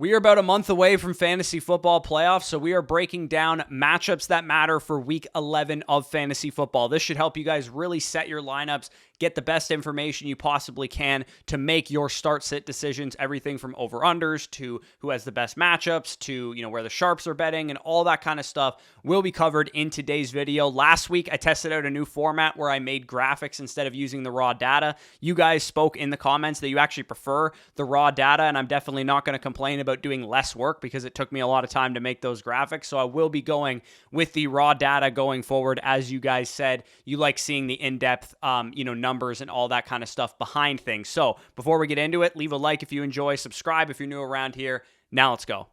We are about a month away from fantasy football playoffs, so we are breaking down matchups that matter for week 11 of fantasy football. This should help you guys really set your lineups, get the best information you possibly can to make your start-sit decisions, everything from over-unders to who has the best matchups to, where the sharps are betting and all that kind of stuff will be covered in today's video. Last week, I tested out a new format where I made graphics instead of using the raw data. You guys spoke in the comments that you actually prefer the raw data, and I'm definitely not going to complain about doing less work because it took me a lot of time to make those graphics. So I will be going with the raw data going forward. As you guys said, you like seeing the in-depth, numbers and all that kind of stuff behind things. So before we get into it, leave a like if you enjoy, subscribe if you're new around here. Now let's go.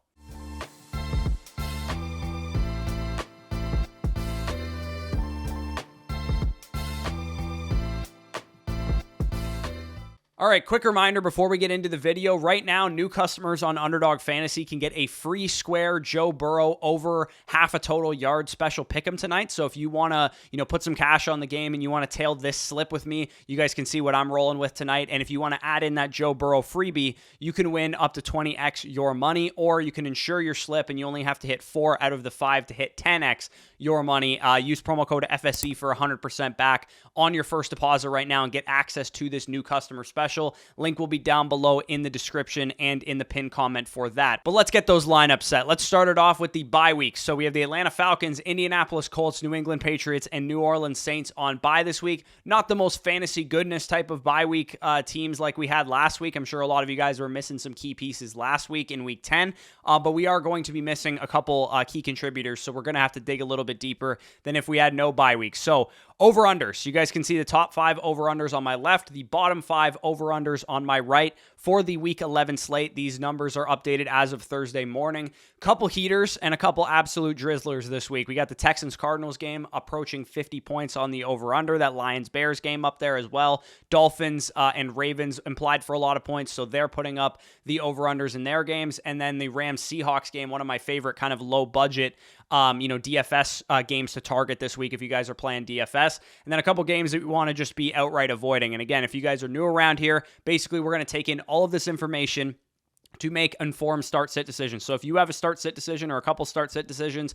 All right, quick reminder before we get into the video. Right now, new customers on Underdog Fantasy can get a free square Joe Burrow over half a total yard special pick'em tonight. So if you want to, put some cash on the game and you want to tail this slip with me, you guys can see what I'm rolling with tonight. And if you want to add in that Joe Burrow freebie, you can win up to 20x your money, or you can insure your slip and you only have to hit 4 out of the 5 to hit 10x your money. Use promo code FSC for 100% back on your first deposit right now and get access to this new customer special. Link will be down below in the description and in the pinned comment for that. But let's get those lineups set. Let's start it off with the bye weeks. So we have the Atlanta Falcons, Indianapolis Colts, New England Patriots, and New Orleans Saints on bye this week. Not the most fantasy goodness type of bye week teams like we had last week. I'm sure a lot of you guys were missing some key pieces last week in week 10, but we are going to be missing a couple key contributors, so we're going to have to dig a little bit deeper than if we had no bye week. So over-unders. You guys can see the top 5 over-unders on my left, the bottom 5 over-unders on my right. For the Week 11 slate, these numbers are updated as of Thursday morning. Couple heaters and a couple absolute drizzlers this week. We got the Texans-Cardinals game approaching 50 points on the over-under. That Lions-Bears game up there as well. Dolphins and Ravens implied for a lot of points, so they're putting up the over-unders in their games. And then the Rams-Seahawks game, one of my favorite kind of low-budget DFS games to target this week if you guys are playing DFS. And then a couple games that we want to just be outright avoiding. And again, if you guys are new around here, basically we're going to take in all of this information to make informed start-sit decisions. So if you have a start-sit decision or a couple start-sit decisions,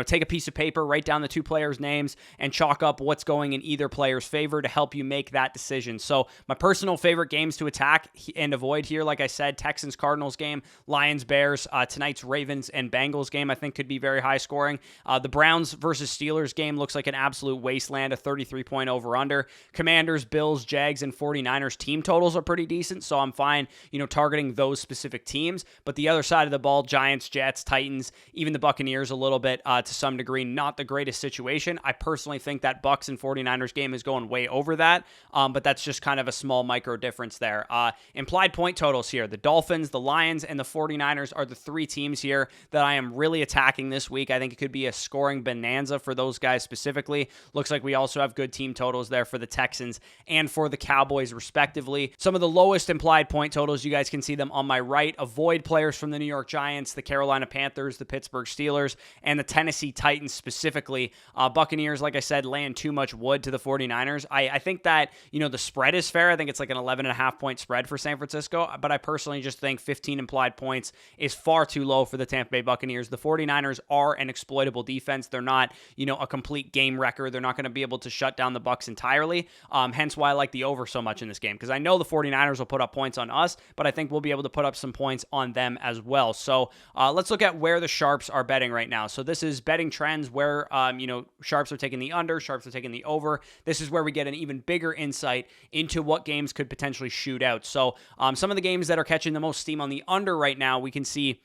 take a piece of paper, write down the two players' names, and chalk up what's going in either player's favor to help you make that decision. So my personal favorite games to attack and avoid here, like I said, Texans-Cardinals game, Lions-Bears, tonight's Ravens and Bengals game I think could be very high scoring. The Browns versus Steelers game looks like an absolute wasteland, a 33-point over-under. Commanders, Bills, Jags, and 49ers team totals are pretty decent, so I'm fine, targeting those specific teams. But the other side of the ball, Giants, Jets, Titans, even the Buccaneers a little bit to some degree, not the greatest situation. I personally think that Bucs and 49ers game is going way over that, but that's just kind of a small micro difference there. Implied point totals here. The Dolphins, the Lions, and the 49ers are the 3 teams here that I am really attacking this week. I think it could be a scoring bonanza for those guys specifically. Looks like we also have good team totals there for the Texans and for the Cowboys respectively. Some of the lowest implied point totals, you guys can see them on my right. Avoid players from the New York Giants, the Carolina Panthers, the Pittsburgh Steelers, and the Tennessee Titans specifically. Buccaneers, like I said, laying too much wood to the 49ers. I think that, the spread is fair. I think it's like an 11.5 point spread for San Francisco, but I personally just think 15 implied points is far too low for the Tampa Bay Buccaneers. The 49ers are an exploitable defense. They're not, a complete game wrecker. They're not going to be able to shut down the Bucs entirely. Hence why I like the over so much in this game, because I know the 49ers will put up points on us, but I think we'll be able to put up some points on them as well. So let's look at where the sharps are betting right now. So this is betting trends where, sharps are taking the under, sharps are taking the over. This is where we get an even bigger insight into what games could potentially shoot out. So some of the games that are catching the most steam on the under right now, we can see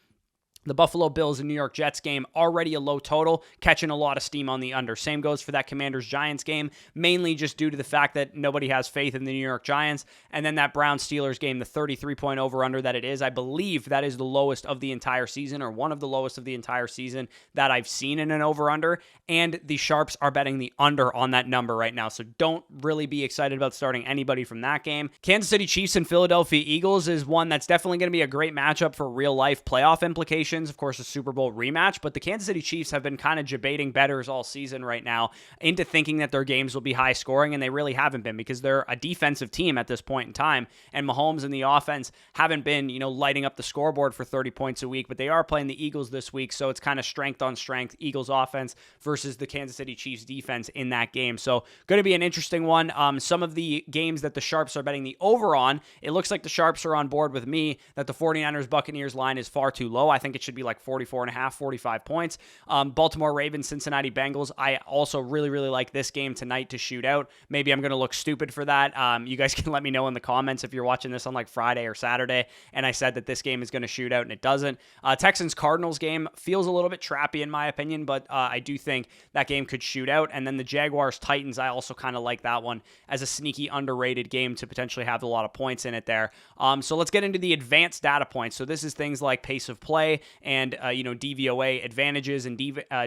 the Buffalo Bills and New York Jets game, already a low total, catching a lot of steam on the under. Same goes for that Commanders-Giants game, mainly just due to the fact that nobody has faith in the New York Giants. And then that Browns-Steelers game, the 33-point over-under that it is, I believe that is the lowest of the entire season, or one of the lowest of the entire season that I've seen in an over-under. And the sharps are betting the under on that number right now, so don't really be excited about starting anybody from that game. Kansas City Chiefs and Philadelphia Eagles is one that's definitely going to be a great matchup for real-life playoff implications. predictions, of course, a Super Bowl rematch, but the Kansas City Chiefs have been kind of debating bettors all season right now into thinking that their games will be high scoring, and they really haven't been because they're a defensive team at this point in time, and Mahomes and the offense haven't been, lighting up the scoreboard for 30 points a week, but they are playing the Eagles this week, so it's kind of strength on strength, Eagles offense versus the Kansas City Chiefs defense in that game. So going to be an interesting one. Some of the games that the Sharps are betting the over on, it looks like the Sharps are on board with me that the 49ers Buccaneers line is far too low. I think it should be like 44.5, 45 points. Baltimore Ravens, Cincinnati Bengals. I also really, really like this game tonight to shoot out. Maybe I'm going to look stupid for that. You guys can let me know in the comments if you're watching this on like Friday or Saturday and I said that this game is going to shoot out and it doesn't. Texans-Cardinals game feels a little bit trappy in my opinion, but I do think that game could shoot out. And then the Jaguars-Titans, I also kind of like that one as a sneaky underrated game to potentially have a lot of points in it there. So let's get into the advanced data points. So this is things like pace of play and, DVOA advantages and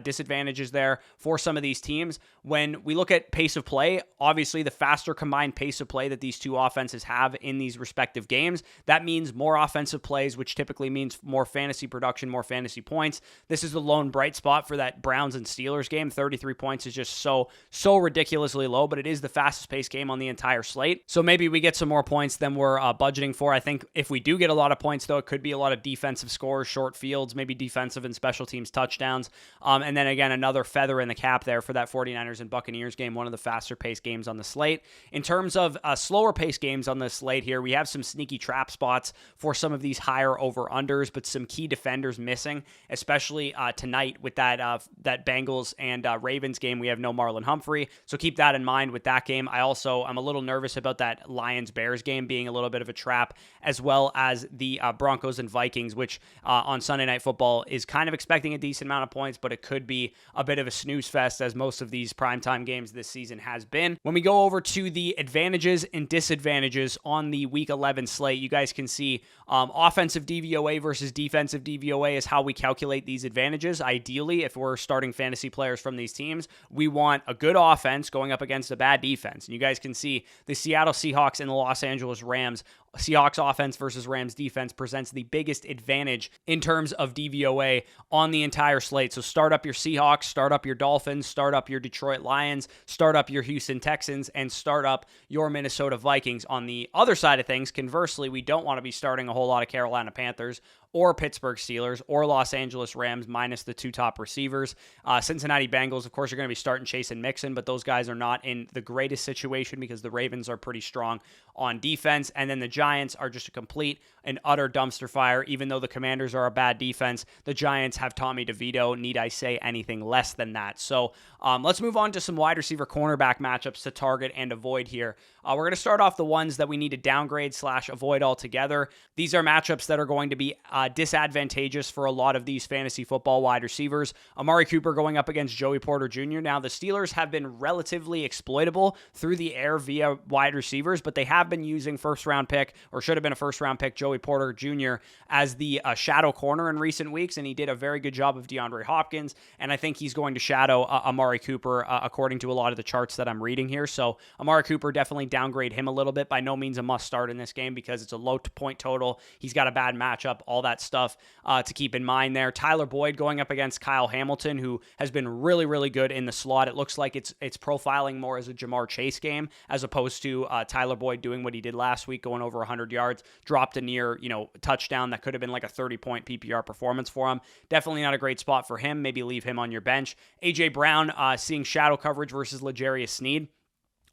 disadvantages there for some of these teams. When we look at pace of play, obviously the faster combined pace of play that these two offenses have in these respective games, that means more offensive plays, which typically means more fantasy production, more fantasy points. This is the lone bright spot for that Browns and Steelers game. 33 points is just so ridiculously low, but it is the fastest paced game on the entire slate. So maybe we get some more points than we're budgeting for. I think if we do get a lot of points, though, it could be a lot of defensive scores, short fields, maybe defensive and special teams touchdowns. And then again, another feather in the cap there for that 49ers and Buccaneers game, one of the faster paced games on the slate. In terms of slower paced games on the slate here, we have some sneaky trap spots for some of these higher over-unders, but some key defenders missing, especially tonight with that Bengals and Ravens game. We have no Marlon Humphrey, so keep that in mind with that game. I'm a little nervous about that Lions-Bears game being a little bit of a trap, as well as the Broncos and Vikings, which on Sunday Night Football is kind of expecting a decent amount of points, but it could be a bit of a snooze fest, as most of these primetime games this season has been. When we go over to the advantages and disadvantages on the Week 11 slate, you guys can see offensive DVOA versus defensive DVOA is how we calculate these advantages. Ideally, if we're starting fantasy players from these teams, we want a good offense going up against a bad defense. And you guys can see the Seattle Seahawks and the Los Angeles Rams. Seahawks offense versus Rams defense presents the biggest advantage in terms of DVOA on the entire slate. So start up your Seahawks, start up your Dolphins, start up your Detroit Lions, start up your Houston Texans, and start up your Minnesota Vikings. On the other side of things, conversely, we don't want to be starting a whole lot of Carolina Panthers or Pittsburgh Steelers or Los Angeles Rams minus the two top receivers. Cincinnati Bengals, of course, you're going to be starting Chase and Mixon, but those guys are not in the greatest situation because the Ravens are pretty strong on defense. And then the Giants are just a complete and utter dumpster fire. Even though the Commanders are a bad defense, the Giants have Tommy DeVito. Need I say anything less than that? So let's move on to some wide receiver cornerback matchups to target and avoid here. We're going to start off the ones that we need to downgrade/avoid altogether. These are matchups that are going to be disadvantageous for a lot of these fantasy football wide receivers. Amari Cooper going up against Joey Porter Jr. Now, the Steelers have been relatively exploitable through the air via wide receivers, but they have been using first-round pick, or should have been a first-round pick, Joey Porter Jr. as the shadow corner in recent weeks, and he did a very good job of DeAndre Hopkins, and I think he's going to shadow Amari Cooper according to a lot of the charts that I'm reading here. So Amari Cooper, definitely downgrade him a little bit. By no means a must-start in this game because it's a low point total. He's got a bad matchup, all that stuff to keep in mind there. Tyler Boyd going up against Kyle Hamilton, who has been really, really good in the slot. It looks like it's profiling more as a Jamar Chase game as opposed to Tyler Boyd doing what he did last week, going over 100 yards, dropped a near touchdown that could have been like a 30-point PPR performance for him. Definitely not a great spot for him. Maybe leave him on your bench. A.J. Brown seeing shadow coverage versus L'Jarius Sneed.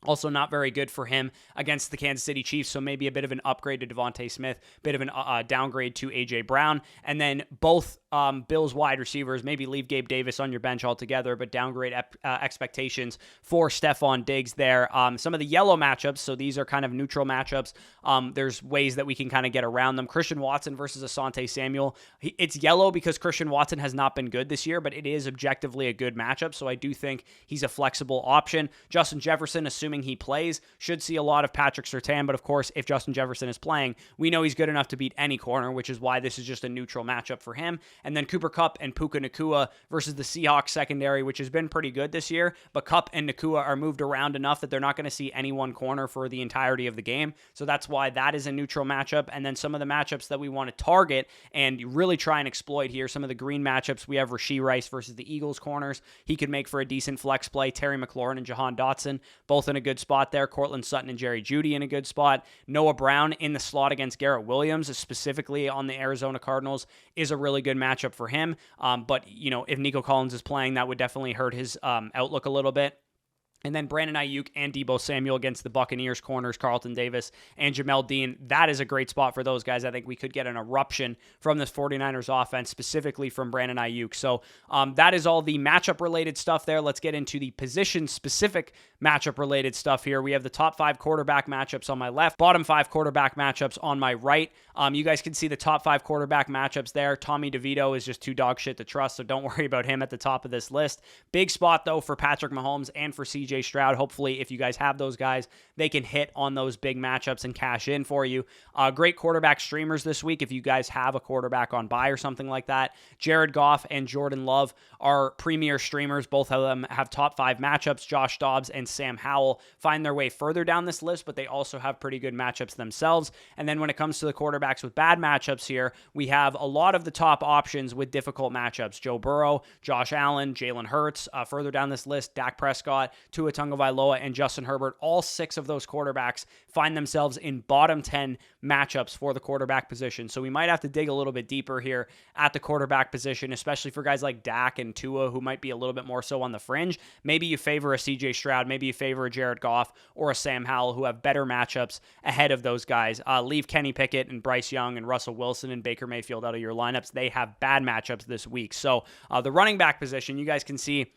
Also not very good for him against the Kansas City Chiefs, so maybe a bit of an upgrade to Devontae Smith, bit of an downgrade to A.J. Brown. And then both Bills wide receivers, maybe leave Gabe Davis on your bench altogether, but downgrade expectations for Stephon Diggs there. Some of the yellow matchups, so these are kind of neutral matchups. There's ways that we can kind of get around them. Christian Watson versus Asante Samuel. It's yellow because Christian Watson has not been good this year, but it is objectively a good matchup, so I do think he's a flexible option. Justin Jefferson, assuming assuming he plays. Should see a lot of Patrick Surtain, but of course, if Justin Jefferson is playing, we know he's good enough to beat any corner, which is why this is just a neutral matchup for him. And then Cooper Kupp and Puka Nacua versus the Seahawks secondary, which has been pretty good this year, but Kupp and Nacua are moved around enough that they're not going to see any one corner for the entirety of the game. So that's why that is a neutral matchup. And then some of the matchups that we want to target and really try and exploit here, some of the green matchups, we have Rashee Rice versus the Eagles corners. He could make for a decent flex play. Terry McLaurin and Jahan Dotson, both in a good spot there. Cortland Sutton and Jerry Jeudy in a good spot. Noah Brown in the slot against Garrett Williams, specifically on the Arizona Cardinals, is a really good matchup for him. But, if Nico Collins is playing, that would definitely hurt his outlook a little bit. And then Brandon Ayuk and Deebo Samuel against the Buccaneers corners, Carlton Davis and Jamel Dean. That is a great spot for those guys. I think we could get an eruption from this 49ers offense, specifically from Brandon Ayuk. So that is all the matchup-related stuff there. Let's get into the position-specific matchup-related stuff here. We have the top 5 quarterback matchups on my left, bottom 5 quarterback matchups on my right. You guys can see the top 5 quarterback matchups there. Tommy DeVito is just too dog shit to trust, so don't worry about him at the top of this list. Big spot, though, for Patrick Mahomes and for CJ Stroud. Hopefully, if you guys have those guys, they can hit on those big matchups and cash in for you. Great quarterback streamers this week if you guys have a quarterback on bye or something like that. Jared Goff and Jordan Love are premier streamers. Both of them have top 5 matchups. Josh Dobbs and Sam Howell find their way further down this list, but they also have pretty good matchups themselves. And then when it comes to the quarterbacks with bad matchups here, we have a lot of the top options with difficult matchups. Joe Burrow, Josh Allen, Jalen Hurts. Further down this list, Dak Prescott, Tua Tagovailoa, and Justin Herbert. All 6 of those quarterbacks find themselves in bottom 10 matchups for the quarterback position. So we might have to dig a little bit deeper here at the quarterback position, especially for guys like Dak and Tua, who might be a little bit more so on the fringe. Maybe you favor a CJ Stroud, maybe you favor a Jared Goff or a Sam Howell, who have better matchups ahead of those guys. Leave Kenny Pickett and Bryce Young and Russell Wilson and Baker Mayfield out of your lineups. They have bad matchups this week. So the running back position, you guys can see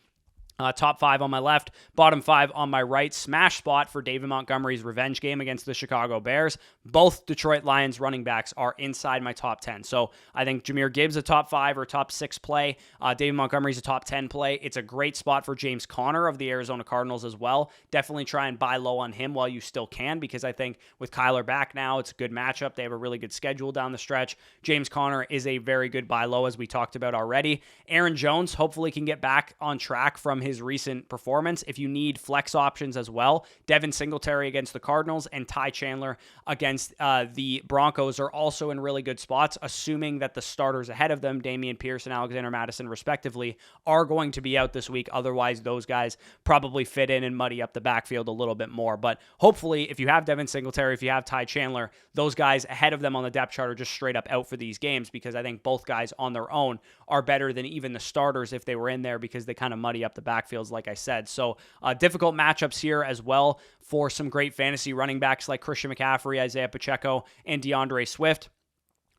top 5 on my left, bottom 5 on my right. Smash spot for David Montgomery's revenge game against the Chicago Bears. Both Detroit Lions running backs are inside my top 10. So I think Jahmyr Gibbs a top 5 or top 6 play. David Montgomery's a top 10 play. It's a great spot for James Conner of the Arizona Cardinals as well. Definitely try and buy low on him while you still can, because I think with Kyler back now, it's a good matchup. They have a really good schedule down the stretch. James Conner is a very good buy low, as we talked about already. Aaron Jones hopefully can get back on track from his recent performance. If you need flex options as well, Devin Singletary against the Cardinals and Ty Chandler against the Broncos are also in really good spots, assuming that the starters ahead of them, Dameon Pierce and Alexander Mattison respectively, are going to be out this week. Otherwise, those guys probably fit in and muddy up the backfield a little bit more. But hopefully, if you have Devin Singletary, if you have Ty Chandler, those guys ahead of them on the depth chart are just straight up out for these games, because I think both guys on their own are better than even the starters if they were in there, because they kind of muddy up the backfields, like I said. So difficult matchups here as well for some great fantasy running backs like Christian McCaffrey, Isaiah Pacheco, and DeAndre Swift.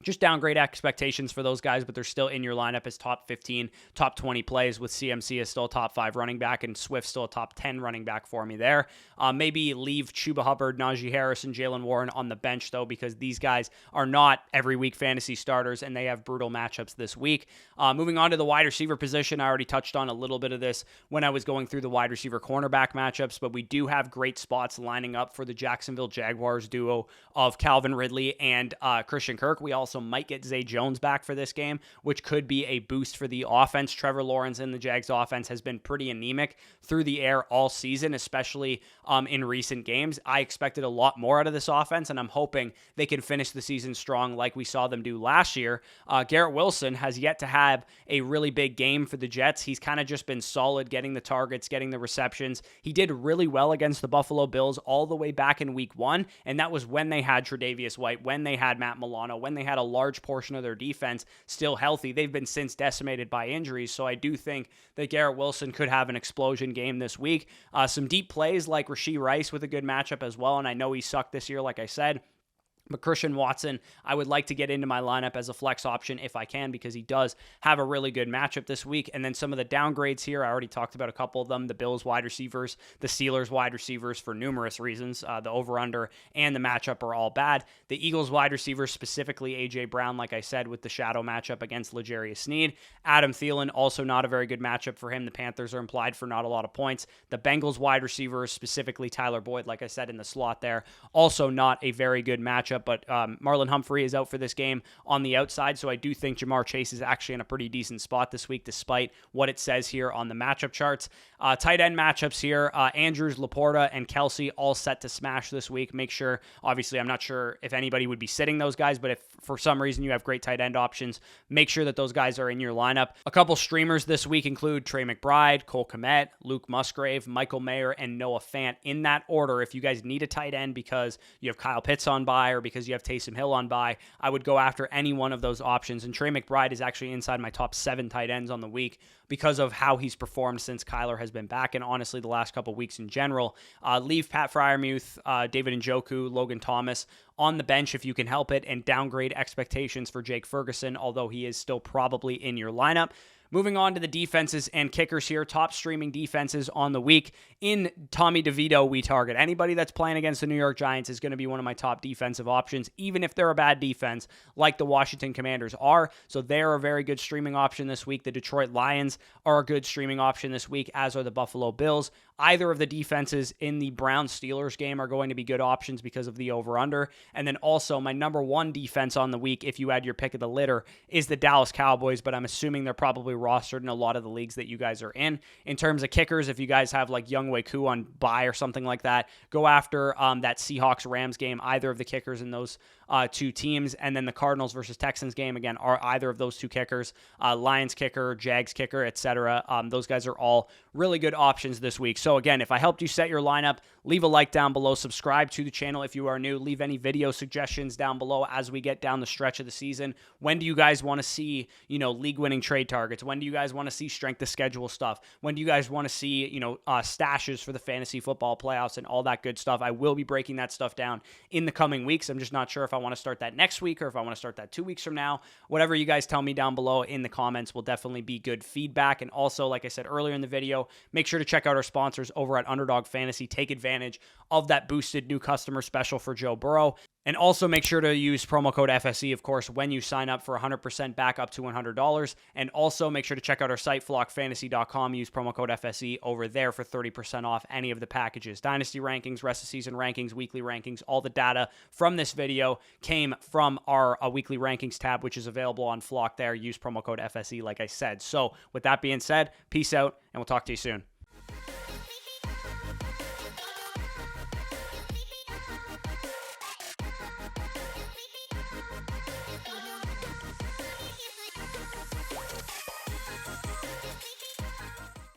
Just downgrade expectations for those guys, but they're still in your lineup as top 15, top 20 plays, with CMC as still a top 5 running back and Swift still a top 10 running back for me there. Maybe leave Chuba Hubbard, Najee Harris, and Jaylen Warren on the bench, though, because these guys are not every week fantasy starters, and they have brutal matchups this week. Moving on to the wide receiver position, I already touched on a little bit of this when I was going through the wide receiver cornerback matchups, but we do have great spots lining up for the Jacksonville Jaguars duo of Calvin Ridley and Christian Kirk. We also might get Zay Jones back for this game, which could be a boost for the offense. Trevor Lawrence in the Jags offense has been pretty anemic through the air all season, especially in recent games. I expected a lot more out of this offense, and I'm hoping they can finish the season strong like we saw them do last year. Garrett Wilson has yet to have a really big game for the Jets. He's kind of just been solid, getting the targets, getting the receptions. He did really well against the Buffalo Bills all the way back in week 1, and that was when they had Tre'Davious White, when they had Matt Milano, when they had a large portion of their defense still healthy. They've been since decimated by injuries, so I do think that Garrett Wilson could have an explosion game this week. Some deep plays like Rashee Rice with a good matchup as well, and I know he sucked this year, like I said. But Christian Watson, I would like to get into my lineup as a flex option if I can, because he does have a really good matchup this week. And then some of the downgrades here, I already talked about a couple of them. The Bills wide receivers, the Steelers wide receivers for numerous reasons. The over-under and the matchup are all bad. The Eagles wide receivers, specifically A.J. Brown, like I said, with the shadow matchup against L'Jarius Sneed. Adam Thielen, also not a very good matchup for him. The Panthers are implied for not a lot of points. The Bengals wide receivers, specifically Tyler Boyd, like I said, in the slot there, also not a very good matchup. But Marlon Humphrey is out for this game on the outside, so I do think Jamar Chase is actually in a pretty decent spot this week, despite what it says here on the matchup charts. Tight end matchups here, Andrews, Laporta, and Kelsey all set to smash this week. Make sure, obviously, I'm not sure if anybody would be sitting those guys, but if for some reason you have great tight end options, make sure that those guys are in your lineup. A couple streamers this week include Trey McBride, Cole Kmet, Luke Musgrave, Michael Mayer, and Noah Fant. In that order, if you guys need a tight end because you have Kyle Pitts on bye or because you have Taysom Hill on bye, I would go after any one of those options. And Trey McBride is actually inside my top 7 tight ends on the week because of how he's performed since Kyler has been back, and honestly the last couple weeks in general. Leave Pat Freiermuth, David Njoku, Logan Thomas on the bench if you can help it, and downgrade expectations for Jake Ferguson, although he is still probably in your lineup. Moving on to the defenses and kickers here, top streaming defenses on the week. In Tommy DeVito, we target anybody that's playing against the New York Giants is going to be one of my top defensive options, even if they're a bad defense like the Washington Commanders are. So they're a very good streaming option this week. The Detroit Lions are a good streaming option this week, as are the Buffalo Bills. Either of the defenses in the Browns-Steelers game are going to be good options because of the over-under. And then also my number 1 defense on the week, if you add your pick of the litter, is the Dallas Cowboys, but I'm assuming they're probably rostered in a lot of the leagues that you guys are in. In terms of kickers, if you guys have like Younghoe Koo on bye or something like that, go after that Seahawks-Rams game, either of the kickers in those 2 teams. And then the Cardinals versus Texans game, again, are either of those 2 kickers, Lions kicker, Jags kicker, etc. Those guys are all really good options this week. So again, if I helped you set your lineup, leave a like down below, subscribe to the channel if you are new, leave any video suggestions down below as we get down the stretch of the season. When do you guys want to see, league-winning trade targets? When do you guys want to see strength of schedule stuff? When do you guys want to see, stashes for the fantasy football playoffs and all that good stuff? I will be breaking that stuff down in the coming weeks. I'm just not sure if I want to start that next week or if I want to start that 2 weeks from now. Whatever you guys tell me down below in the comments will definitely be good feedback. And also, like I said earlier in the video, make sure to check out our sponsors over at Underdog Fantasy. Take advantage of that boosted new customer special for Joe Burrow. And also make sure to use promo code FSE, of course, when you sign up for 100% back up to $100. And also make sure to check out our site, flockfantasy.com. Use promo code FSE over there for 30% off any of the packages. Dynasty rankings, rest of season rankings, weekly rankings, all the data from this video came from our weekly rankings tab, which is available on Flock there. Use promo code FSE, like I said. So with that being said, peace out, and we'll talk to you soon.